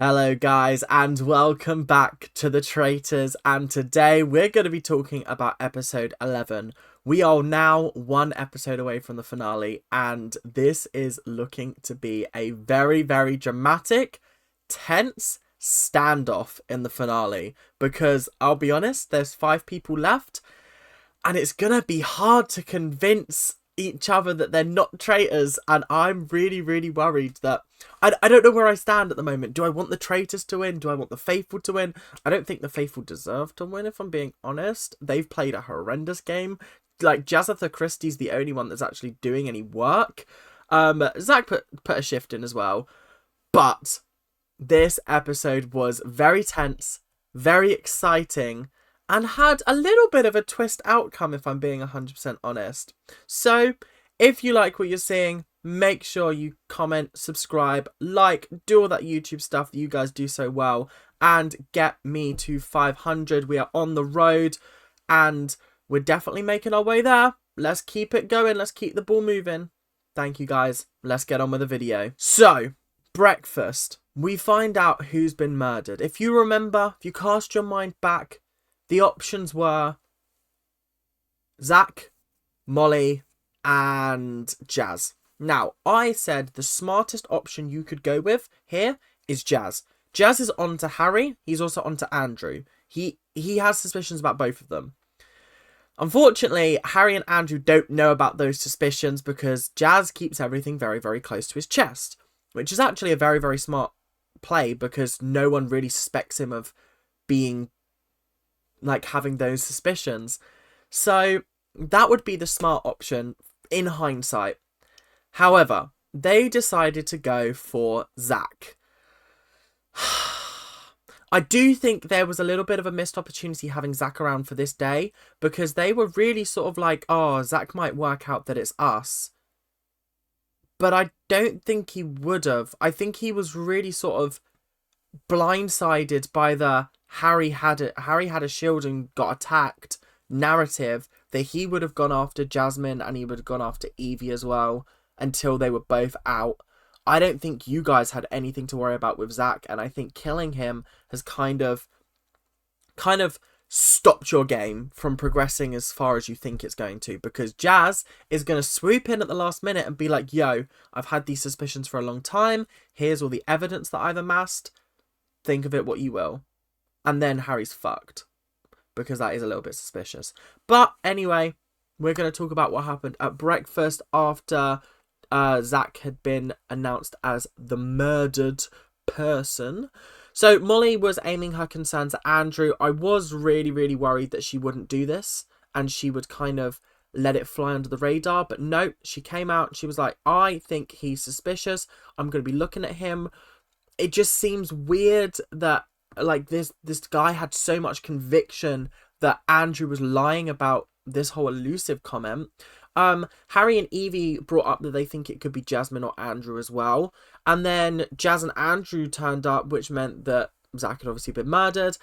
Hello guys and welcome back to the Traitors, and today we're going to be talking about episode 11. We are now one episode away from the finale, and this is looking to be a very dramatic, tense standoff in the finale, because I'll be honest, there's 5 people left and it's going to be hard to convince each other that they're not traitors, and I'm really worried that I don't know where I stand at the moment. Do I want the traitors to win? Do I want the faithful to win? I don't think the faithful deserve to win, if I'm being honest. They've played a horrendous game. Like, Jazatha Christie's the only one that's actually doing any work. Zach put a shift in as well, but this episode was very tense, very exciting, and had a little bit of a twist outcome, if I'm being 100% honest. So, if you like what you're seeing, make sure you comment, subscribe, like, do all that YouTube stuff that you guys do so well, and get me to 500. We are on the road, and we're definitely making our way there. Let's keep it going. Let's keep the ball moving. Thank you, guys. Let's get on with the video. So, breakfast. We find out who's been murdered. If you remember, if you cast your mind back, the options were Zach, Molly, and Jazz. Now, I said the smartest option you could go with here is Jazz. Jazz is on to Harry. He's also on to Andrew. He has suspicions about both of them. Unfortunately, Harry and Andrew don't know about those suspicions because Jazz keeps everything very close to his chest, which is actually a very smart play because no one really suspects him of being, like, having those suspicions. So that would be the smart option in hindsight. However, they decided to go for Zach. I do think there was a little bit of a missed opportunity having Zach around for this day, because they were really sort of like, oh, Zach might work out that it's us. But I don't think he would have. I think he was really sort of blindsided by the Harry had a shield and got attacked narrative, that he would have gone after Jasmine and he would have gone after Evie as well until they were both out. I don't think you guys had anything to worry about with Zach, and I think killing him has kind of stopped your game from progressing as far as you think it's going to, because Jazz is going to swoop in at the last minute and be like, yo, I've had these suspicions for a long time, here's all the evidence that I've amassed, think of it what you will. And then Harry's fucked, because that is a little bit suspicious. But anyway, we're going to talk about what happened at breakfast after Zach had been announced as the murdered person. So Molly was aiming her concerns at Andrew. I was really worried that she wouldn't do this and she would kind of let it fly under the radar. But no, she came out and she was like, I think he's suspicious. I'm going to be looking at him. It just seems weird that, like, this guy had so much conviction that Andrew was lying about this whole elusive comment. Harry and Evie brought up that they think it could be Jasmine or Andrew as well. And then Jazz and Andrew turned up, which meant that Zach had obviously been murdered.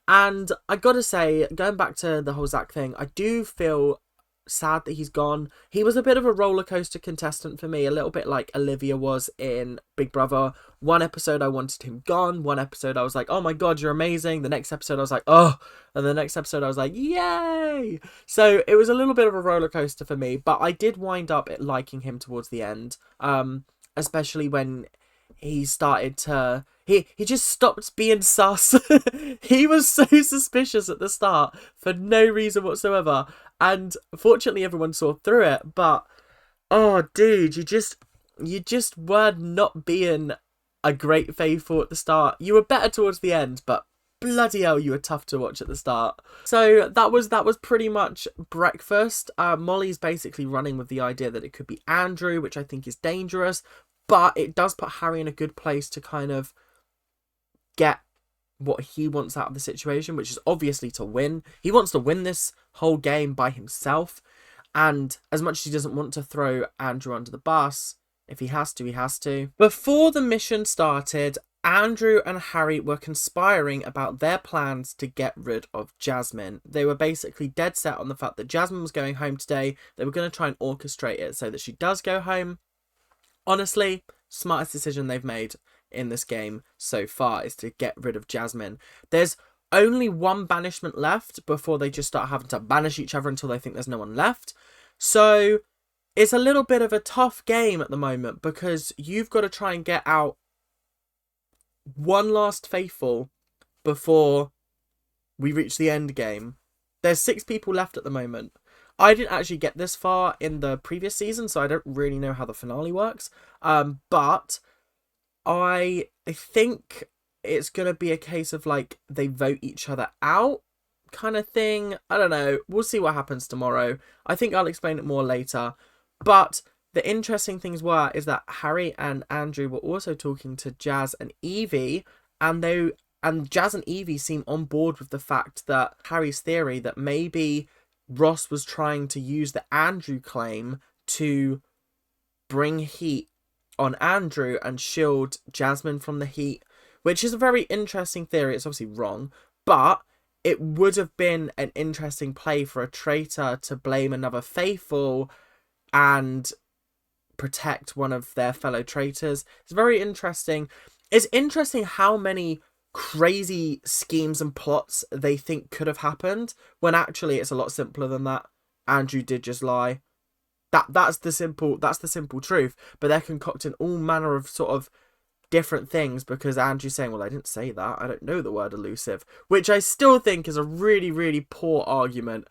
And I gotta say, going back to the whole Zach thing, I do feel sad that he's gone. He was a bit of a roller coaster contestant for me, a little bit like Olivia was in Big Brother. One episode I wanted him gone, one episode I was like, oh my god, you're amazing. The next episode I was like, oh, and the next episode I was like, yay. So it was a little bit of a roller coaster for me, but I did wind up liking him towards the end, especially when he started to he just stopped being sus. He was so suspicious at the start for no reason whatsoever, and fortunately everyone saw through it. But oh dude, you just were not being a great faithful at the start. You were better towards the end, but bloody hell, you were tough to watch at the start. So that was pretty much breakfast. Molly's basically running with the idea that it could be Andrew, which I think is dangerous, but it does put Harry in a good place to kind of get what he wants out of the situation, which is obviously to win. He wants to win this whole game by himself, and as much as he doesn't want to throw Andrew under the bus, if he has to, he has to. Before the mission started, Andrew and Harry were conspiring about their plans to get rid of Jasmine. They were basically dead set on the fact that Jasmine was going home today. They were going to try and orchestrate it so that she does go home. Honestly, smartest decision they've made in this game so far is to get rid of Jasmine. There's only one banishment left before they just start having to banish each other until they think there's no one left. So it's a little bit of a tough game at the moment because you've got to try and get out one last faithful before we reach the end game. There's 6 people left at the moment. I didn't actually get this far in the previous season, so I don't really know how the finale works. But I think it's going to be a case of, like, they vote each other out kind of thing. I don't know. We'll see what happens tomorrow. I think I'll explain it more later. But the interesting things is that Harry and Andrew were also talking to Jazz and Evie, and Jazz and Evie seem on board with the fact that Harry's theory that maybe Ross was trying to use the Andrew claim to bring heat on Andrew and shield Jasmine from the heat, which is a very interesting theory. It's obviously wrong, but it would have been an interesting play for a traitor to blame another faithful and protect one of their fellow traitors. It's very interesting. It's interesting how many crazy schemes and plots they think could have happened when actually it's a lot simpler than that. Andrew did just lie. That's the simple truth. But they're concocting all manner of sort of different things because Andrew's saying, well, I didn't say that. I don't know the word elusive, which I still think is a really, really poor argument.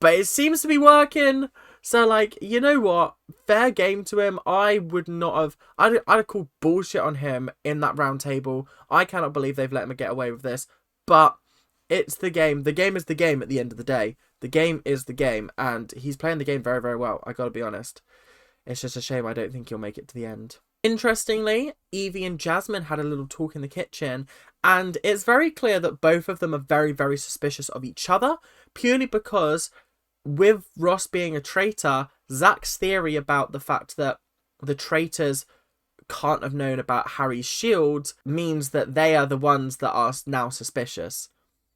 But it seems to be working. So, like, you know what? Fair game to him. I would not have... I'd have called bullshit on him in that round table. I cannot believe they've let him get away with this. But it's the game. The game is the game at the end of the day. The game is the game. And he's playing the game very, very well. I gotta be honest. It's just a shame I don't think he'll make it to the end. Interestingly, Evie and Jasmine had a little talk in the kitchen. And it's very clear that both of them are very, very suspicious of each other. Purely because... with Ross being a traitor, Zach's theory about the fact that the traitors can't have known about Harry's shield means that they are the ones that are now suspicious.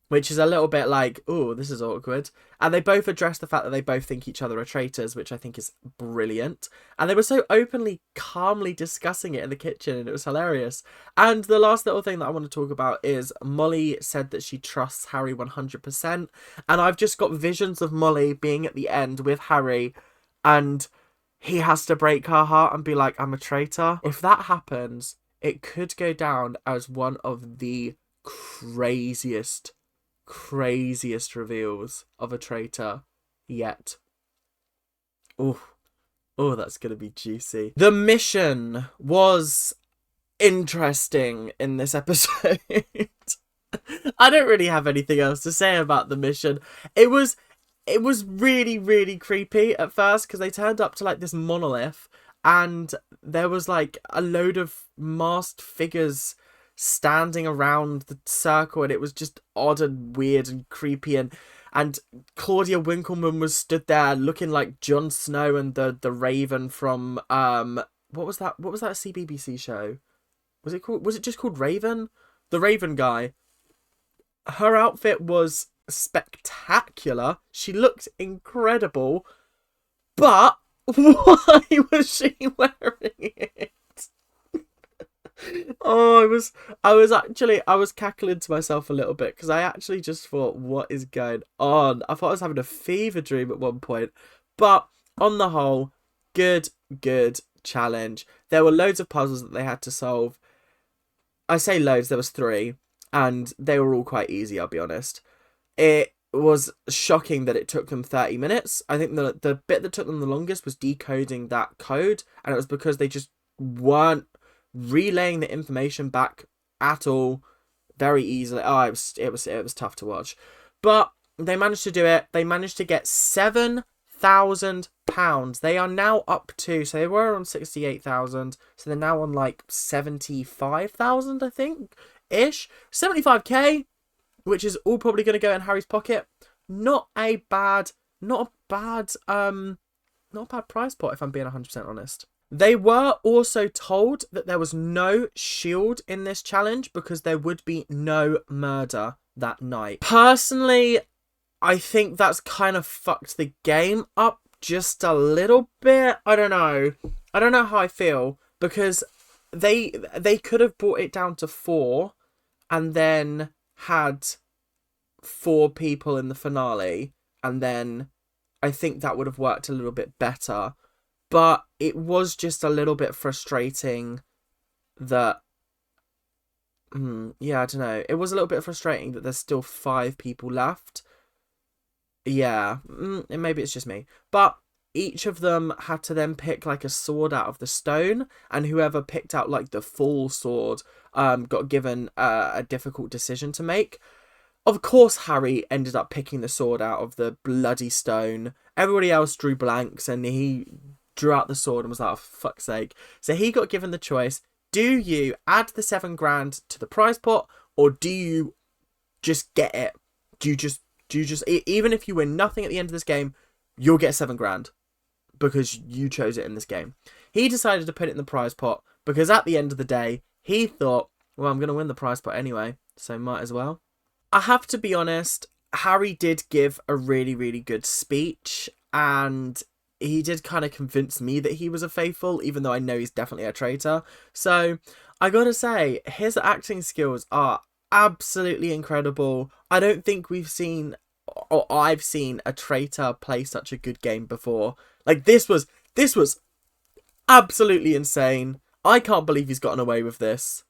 Which is a little bit like, oh, this is awkward. And they both address the fact that they both think each other are traitors, which I think is brilliant. And they were so openly, calmly discussing it in the kitchen, and it was hilarious. And the last little thing that I want to talk about is Molly said that she trusts Harry 100%. And I've just got visions of Molly being at the end with Harry, and he has to break her heart and be like, I'm a traitor. If that happens, it could go down as one of the craziest reveals of a traitor yet. Oh, that's gonna be juicy. The mission was interesting in this episode. I don't really have anything else to say about the mission. It was really, really creepy at first because they turned up to like this monolith and there was like a load of masked figures standing around the circle, and it was just odd and weird and creepy, and Claudia Winkleman was stood there looking like Jon Snow and the Raven from what was that CBBC show? Was it just called Raven? The Raven guy. Her outfit was spectacular. She looked incredible, but why was she wearing it? Oh, I was cackling to myself a little bit because I actually just thought, what is going on? I thought I was having a fever dream at one point. But on the whole, good challenge. There were loads of puzzles that they had to solve. I say loads, there was 3, and they were all quite easy, I'll be honest. It was shocking that it took them 30 minutes. I think the bit that took them the longest was decoding that code, and it was because they just weren't relaying the information back at all very easily. It was tough to watch, but they managed to do it. They managed to get £7,000. They are now up to, so they were on 68,000, so they're now on like 75,000, I think, ish. 75k, which is all probably going to go in Harry's pocket. Not a bad prize pot, if I'm being 100% honest. They were also told that there was no shield in this challenge because there would be no murder that night. Personally, I think that's kind of fucked the game up just a little bit. I don't know how I feel because they could have brought it down to 4 and then had 4 people in the finale, and then I think that would have worked a little bit better. But it was just a little bit frustrating that yeah, I don't know. It was a little bit frustrating that there's still 5 people left. Yeah, maybe it's just me. But each of them had to then pick like a sword out of the stone, and whoever picked out like the full sword got given a difficult decision to make. Of course, Harry ended up picking the sword out of the bloody stone. Everybody else drew blanks, and he drew out the sword and was like, oh, for fuck's sake. So he got given the choice. Do you add the 7 grand to the prize pot, or do you just get it? Do you just, even if you win nothing at the end of this game, you'll get 7 grand because you chose it in this game. He decided to put it in the prize pot because at the end of the day, he thought, well, I'm going to win the prize pot anyway, so might as well. I have to be honest, Harry did give a really, really good speech, and he did kind of convince me that he was a faithful, even though I know he's definitely a traitor. So I gotta say, his acting skills are absolutely incredible. I don't think we've seen, or I've seen, a traitor play such a good game before. Like, this was absolutely insane. I can't believe he's gotten away with this.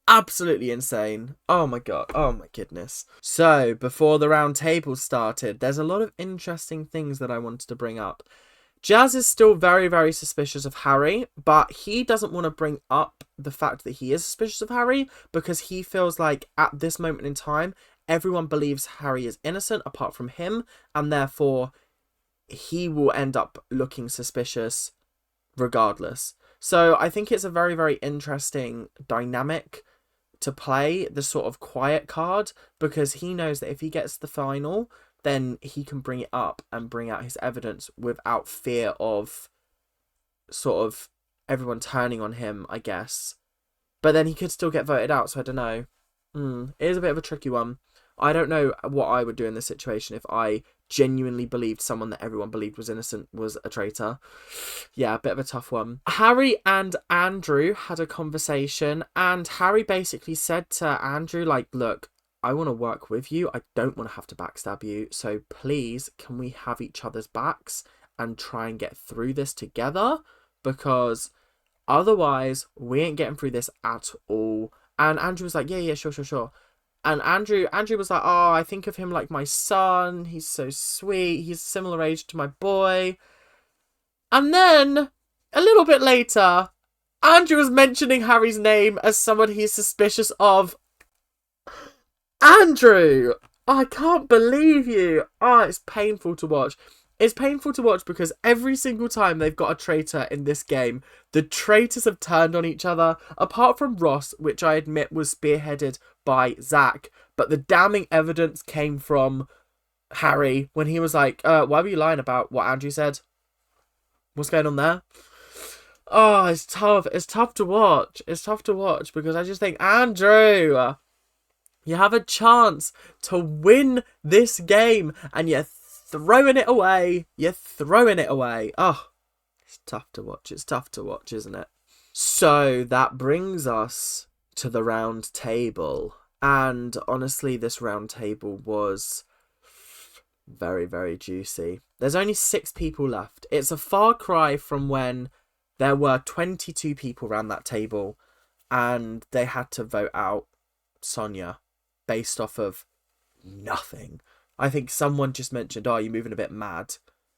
Absolutely insane. Oh my god. Oh my goodness. So, before the round table started, there's a lot of interesting things that I wanted to bring up. Jazz is still very, very suspicious of Harry, but he doesn't want to bring up the fact that he is suspicious of Harry because he feels like at this moment in time, everyone believes Harry is innocent apart from him, and therefore he will end up looking suspicious regardless. So I think it's a very, very interesting dynamic to play, the sort of quiet card, because he knows that if he gets the final, then he can bring it up and bring out his evidence without fear of sort of everyone turning on him, I guess. But then he could still get voted out, so I don't know. It is a bit of a tricky one. I don't know what I would do in this situation if I genuinely believed someone that everyone believed was innocent was a traitor. Yeah, a bit of a tough one. Harry and Andrew had a conversation, and Harry basically said to Andrew, like, look, I want to work with you. I don't want to have to backstab you. So please, can we have each other's backs and try and get through this together? Because otherwise, we ain't getting through this at all. And Andrew was like, yeah, sure. And Andrew was like, oh, I think of him like my son. He's so sweet. He's similar age to my boy. And then, a little bit later, Andrew was mentioning Harry's name as someone he's suspicious of. Andrew! I can't believe you. Oh, it's painful to watch. It's painful to watch because every single time they've got a traitor in this game, the traitors have turned on each other, apart from Ross, which I admit was spearheaded by Zach. But the damning evidence came from Harry when he was like, why were you lying about what Andrew said? What's going on there? Oh, it's tough. It's tough to watch. It's tough to watch because I just think, Andrew, you have a chance to win this game and you're throwing it away. You're throwing it away. Oh, it's tough to watch. It's tough to watch, isn't it? So that brings us to the round table. And honestly, this round table was very, very juicy. There's only 6 people left. It's a far cry from when there were 22 people around that table and they had to vote out Sonia based off of nothing. I think someone just mentioned, oh, you're moving a bit mad.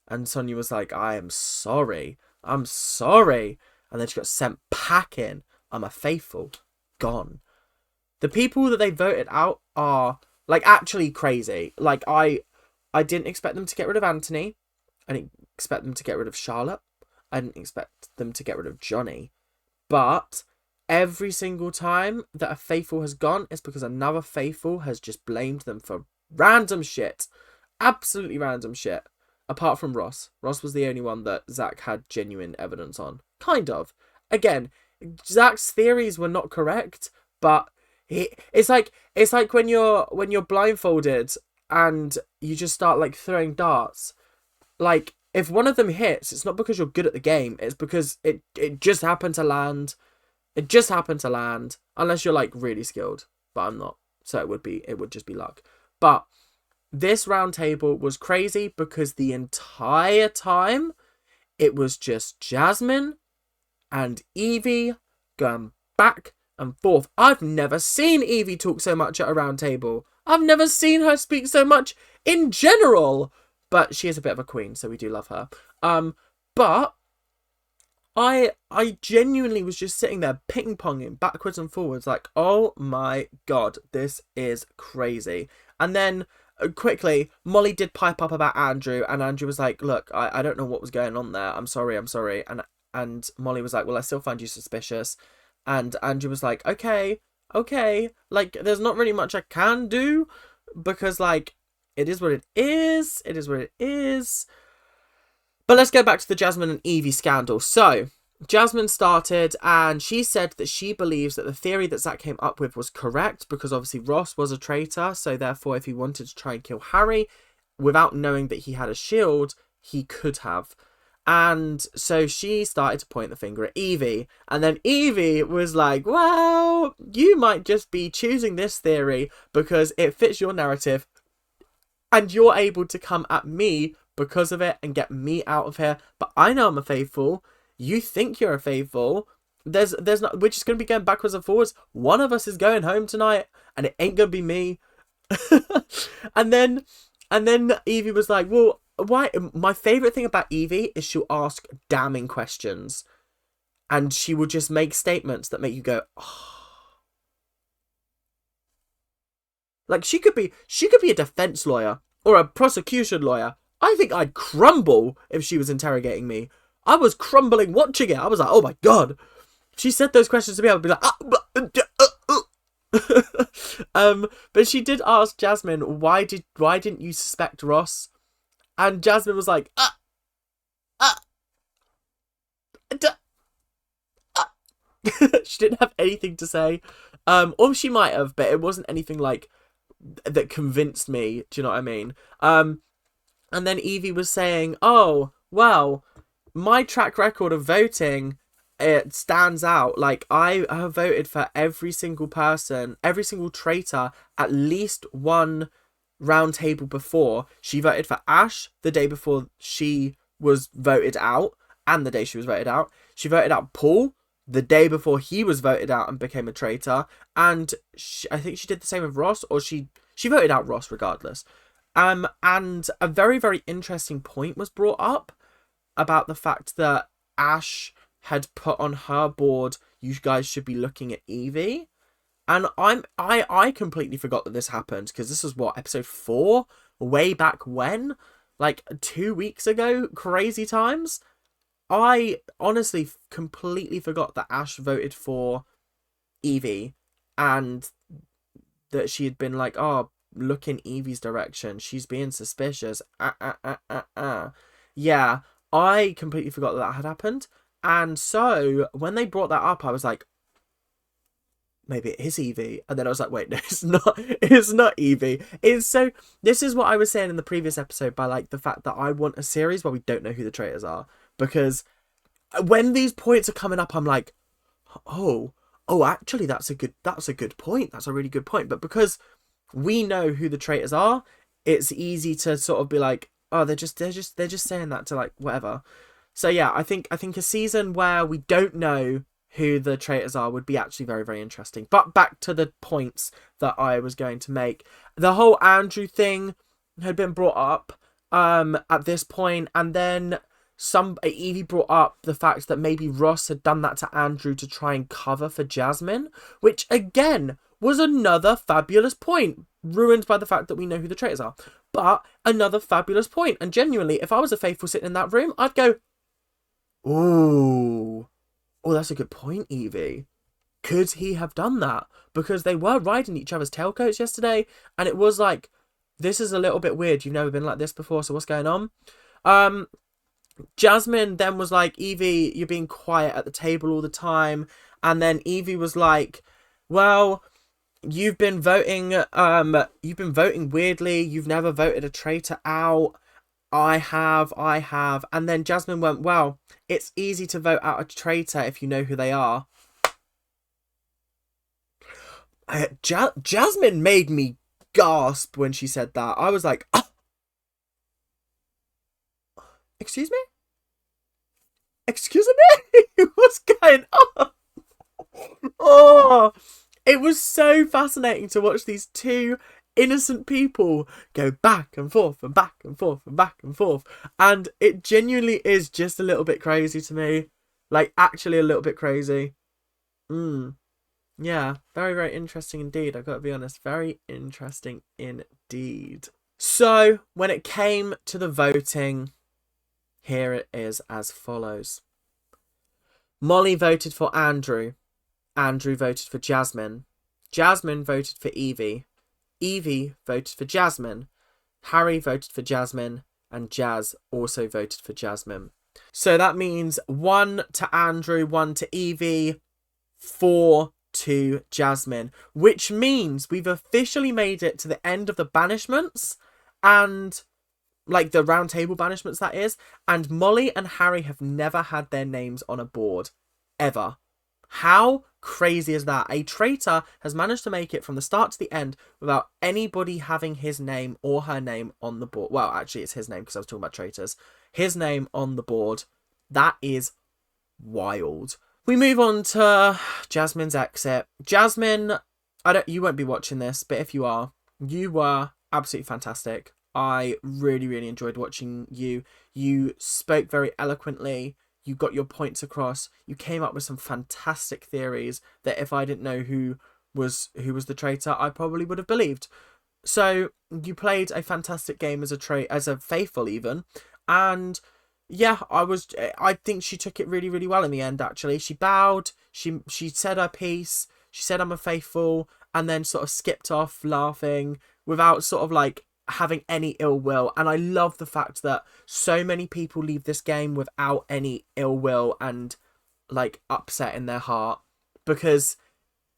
And Sonia was like, I am sorry. I'm sorry. And then she got sent packing. I'm a faithful. Gone. The people that they voted out are, like, actually crazy. Like, I didn't expect them to get rid of Anthony. I didn't expect them to get rid of Charlotte. I didn't expect them to get rid of Johnny. But every single time that a faithful has gone, it's because another faithful has just blamed them for random shit. Absolutely random shit. Apart from Ross. Ross was the only one that Zach had genuine evidence on. Kind of. Again, Zach's theories were not correct, but it's like when you're blindfolded and you just start like throwing darts. Like, if one of them hits, it's not because you're good at the game, it's because it just happened to land. It just happened to land, unless you're like really skilled, but I'm not. So it would just be luck. But this round table was crazy because the entire time it was just Jasmine and Evie going back and forth. I've never seen Evie talk so much at a round table. I've never seen her speak so much in general. But she is a bit of a queen, so we do love her. But I genuinely was just sitting there ping-ponging backwards and forwards like, oh my god, this is crazy. And then quickly, Molly did pipe up about Andrew, and Andrew was like, look, I don't know what was going on there. I'm sorry. And Molly was like, well, I still find you suspicious. And Andrew was like, okay. Like, there's not really much I can do because, like, it is what it is. It is what it is. But let's go back to the Jasmine and Evie scandal. So, Jasmine started and she said that she believes that the theory that Zach came up with was correct because obviously Ross was a traitor. So, therefore, if he wanted to try and kill Harry without knowing that he had a shield, he could have. And so she started to point the finger at Evie. And then Evie was like, well, you might just be choosing this theory because it fits your narrative. And you're able to come at me because of it and get me out of here. But I know I'm a faithful. You think you're a faithful. There's not. We're just gonna be going backwards and forwards. One of us is going home tonight, and it ain't gonna be me. and then Evie was like, well, why? My favorite thing about Evie is she'll ask damning questions, and she will just make statements that make you go, oh. Like she could be a defense lawyer or a prosecution lawyer. I think I'd crumble if she was interrogating me. I was crumbling watching it. I was like, oh my god. If she said those questions to me, I would be like, but she did ask Jasmine, why didn't you suspect Ross? And Jasmine was like, she didn't have anything to say. Or she might have, but it wasn't anything like that convinced me. Do you know what I mean? And then Evie was saying, oh, well, my track record of voting, it stands out. Like, I have voted for every single person, every single traitor, at least one round table before. She voted for Ash the day before she was voted out, and the day she was voted out. She voted out Paul the day before he was voted out and became a traitor. And I think she did the same with Ross, or she voted out Ross regardless. And a very, very interesting point was brought up about the fact that Ash had put on her board, you guys should be looking at Evie. And I completely forgot that this happened, because this was what, episode 4? Way back when? Like 2 weeks ago? Crazy times? I honestly completely forgot that Ash voted for Evie and that she had been like, oh, look in Evie's direction. She's being suspicious. Yeah, I completely forgot that had happened. And so when they brought that up, I was like, maybe it is Evie. And then I was like, wait, no, it's not. It's not Evie. It's so. This is what I was saying in the previous episode by like the fact that I want a series where we don't know who the traitors are, because when these points are coming up, I'm like, oh, actually, that's a good point. That's a really good point. But because we know who the traitors are, it's easy to sort of be like, oh, they're just saying that to like whatever. So yeah, I think a season where we don't know who the traitors are would be actually very, very interesting. But back to the points that I was going to make. The whole Andrew thing had been brought up at this point, and then Evie brought up the fact that maybe Ross had done that to Andrew to try and cover for Jasmine, which again was another fabulous point, ruined by the fact that we know who the traitors are. But another fabulous point, and genuinely, if I was a faithful sitting in that room, I'd go, ooh, oh, that's a good point, Evie. Could he have done that? Because they were riding each other's tailcoats yesterday, and it was like, this is a little bit weird. You've never been like this before, so what's going on? Jasmine then was like, Evie, you're being quiet at the table all the time. And then Evie was like, well, you've been voting weirdly. You've never voted a traitor out. I have. And then Jasmine went, well, it's easy to vote out a traitor if you know who they are. Jasmine made me gasp when she said that. I was like, oh, excuse me? Excuse me? What's going on? Oh, it was so fascinating to watch these two innocent people go back and forth and back and forth and back and forth. And it genuinely is just a little bit crazy to me. Like, actually a little bit crazy. Yeah, very, very interesting indeed. I've got to be honest. Very interesting indeed. So, when it came to the voting, here it is as follows. Molly voted for Andrew. Andrew voted for Jasmine. Jasmine voted for Evie. Evie voted for Jasmine. Harry voted for Jasmine. And Jazz also voted for Jasmine. So that means 1 to Andrew, 1 to Evie, 4 to Jasmine. Which means we've officially made it to the end of the banishments. And, like, the round table banishments, that is. And Molly and Harry have never had their names on a board. Ever. How crazy is that? A traitor has managed to make it from the start to the end without anybody having his name or her name on the board. Well, actually, it's his name because I was talking about traitors. His name on the board. That is wild. We move on to Jasmine's exit. Jasmine, you won't be watching this, but if you are, you were absolutely fantastic. I really, really enjoyed watching you. You spoke very eloquently. You got your points across. You came up with some fantastic theories that if I didn't know who was the traitor, I probably would have believed. So you played a fantastic game as a faithful even, and yeah, I think she took it really, really well in the end. Actually, she bowed. She said her piece. She said I'm a faithful, and then sort of skipped off laughing without sort of like having any ill will. And I love the fact that so many people leave this game without any ill will and like upset in their heart, because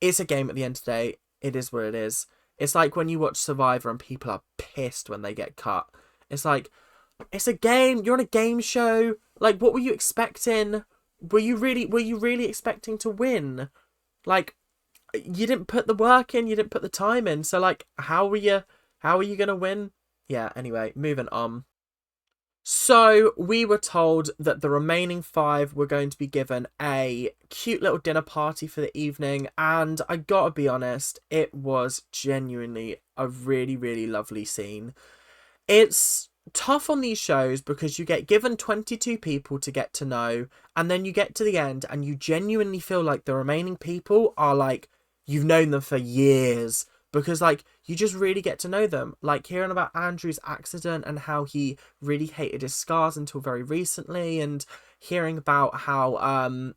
it's a game at the end of the day. It is what it is. It's like when you watch Survivor and people are pissed when they get cut. It's like, it's a game. You're on a game show. Like, what were you expecting? Were you really expecting to win? Like, you didn't put the work in. You didn't put the time in. So like, how are you gonna win? Yeah, anyway, moving on. So we were told that the remaining 5 were going to be given a cute little dinner party for the evening, and I gotta be honest, it was genuinely a really, really lovely scene. It's tough on these shows because you get given 22 people to get to know, and then you get to the end and you genuinely feel like the remaining people are like, you've known them for years, because like you just really get to know them. Like hearing about Andrew's accident and how he really hated his scars until very recently, and hearing about how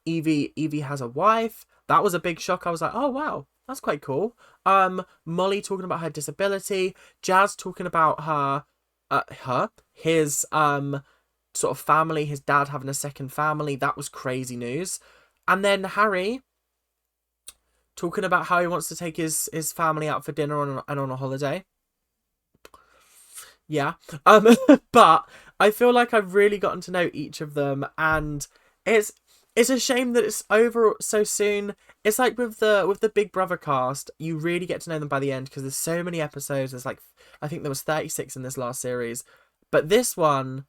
Evie has a wife. That was a big shock. I was like, oh wow, that's quite cool. Molly talking about her disability, Jazz talking about his sort of family, his dad having a second family. That was crazy news. And then Harry talking about how he wants to take his family out for dinner and on a holiday. Yeah. But I feel like I've really gotten to know each of them, and it's a shame that it's over so soon. It's like with the Big Brother cast, you really get to know them by the end because there's so many episodes. There's like, I think there was 36 in this last series, but this one,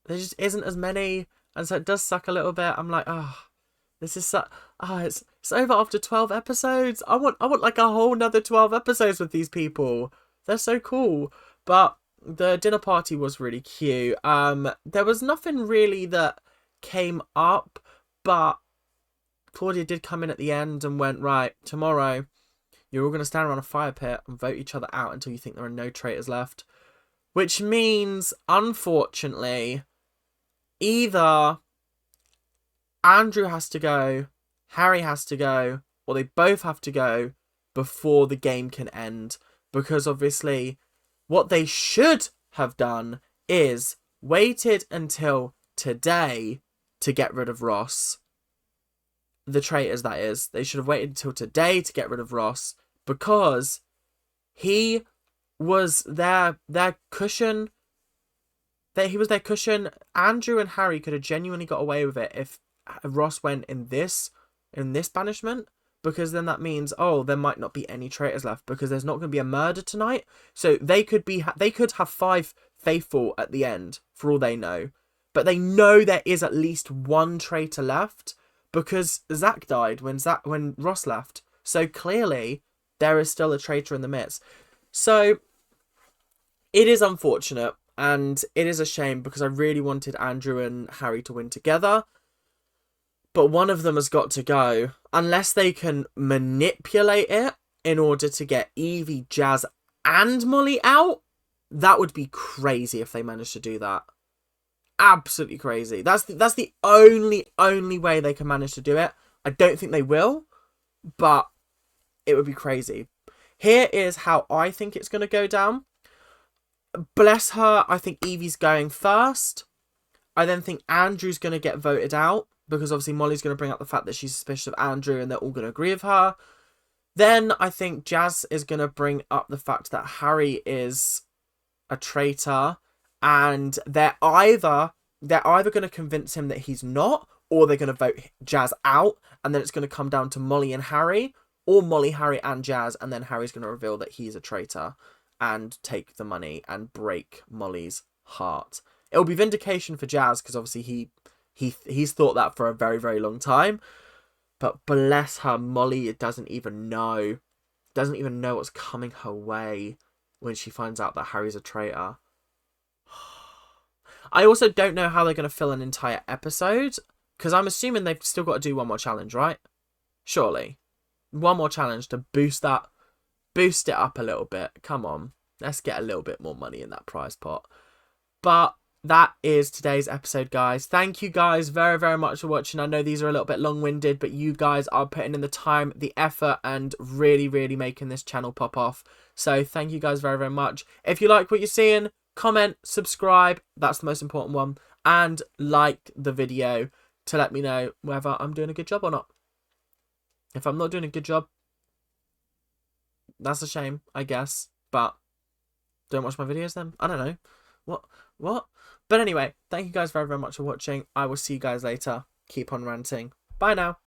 there just isn't as many, and so it does suck a little bit. I'm like, this is it's over after 12 episodes. I want like a whole nother 12 episodes with these people. They're so cool. But the dinner party was really cute. There was nothing really that came up, but Claudia did come in at the end and went, right, tomorrow you're all going to stand around a fire pit and vote each other out until you think there are no traitors left. Which means, unfortunately, either Andrew has to go, Harry has to go, or they both have to go before the game can end. Because obviously, what they should have done is waited until today to get rid of Ross. The traitors, that is. They should have waited until today to get rid of Ross, because he was their cushion. He was their cushion. Andrew and Harry could have genuinely got away with it if Ross went in this banishment, because then that means, oh, there might not be any traitors left because there's not going to be a murder tonight. So they could have 5 faithful at the end for all they know, but they know there is at least one traitor left because Zach died when Ross left. So clearly there is still a traitor in the midst. So it is unfortunate and it is a shame because I really wanted Andrew and Harry to win together. But one of them has got to go. Unless they can manipulate it in order to get Evie, Jazz and Molly out. That would be crazy if they managed to do that. Absolutely crazy. That's the only way they can manage to do it. I don't think they will. But it would be crazy. Here is how I think it's going to go down. Bless her. I think Evie's going first. I then think Andrew's going to get voted out. Because obviously Molly's going to bring up the fact that she's suspicious of Andrew and they're all going to agree with her. Then I think Jazz is going to bring up the fact that Harry is a traitor. And they're either going to convince him that he's not, or they're going to vote Jazz out. And then it's going to come down to Molly and Harry. Or Molly, Harry and Jazz. And then Harry's going to reveal that he's a traitor. And take the money and break Molly's heart. It'll be vindication for Jazz because obviously he's thought that for a very, very long time. But bless her, Molly doesn't even know what's coming her way when she finds out that Harry's a traitor. I also don't know how they're going to fill an entire episode. Because I'm assuming they've still got to do one more challenge, right? Surely. One more challenge to boost it up a little bit. Come on. Let's get a little bit more money in that prize pot. But that is today's episode, guys. Thank you guys very, very much for watching. I know these are a little bit long-winded, but you guys are putting in the time, the effort, and really, really making this channel pop off. So thank you guys very, very much. If you like what you're seeing, comment, subscribe. That's the most important one. And like the video to let me know whether I'm doing a good job or not. If I'm not doing a good job, that's a shame, I guess. But don't watch my videos then. I don't know. What? But anyway, thank you guys very, very much for watching. I will see you guys later. Keep on ranting. Bye now.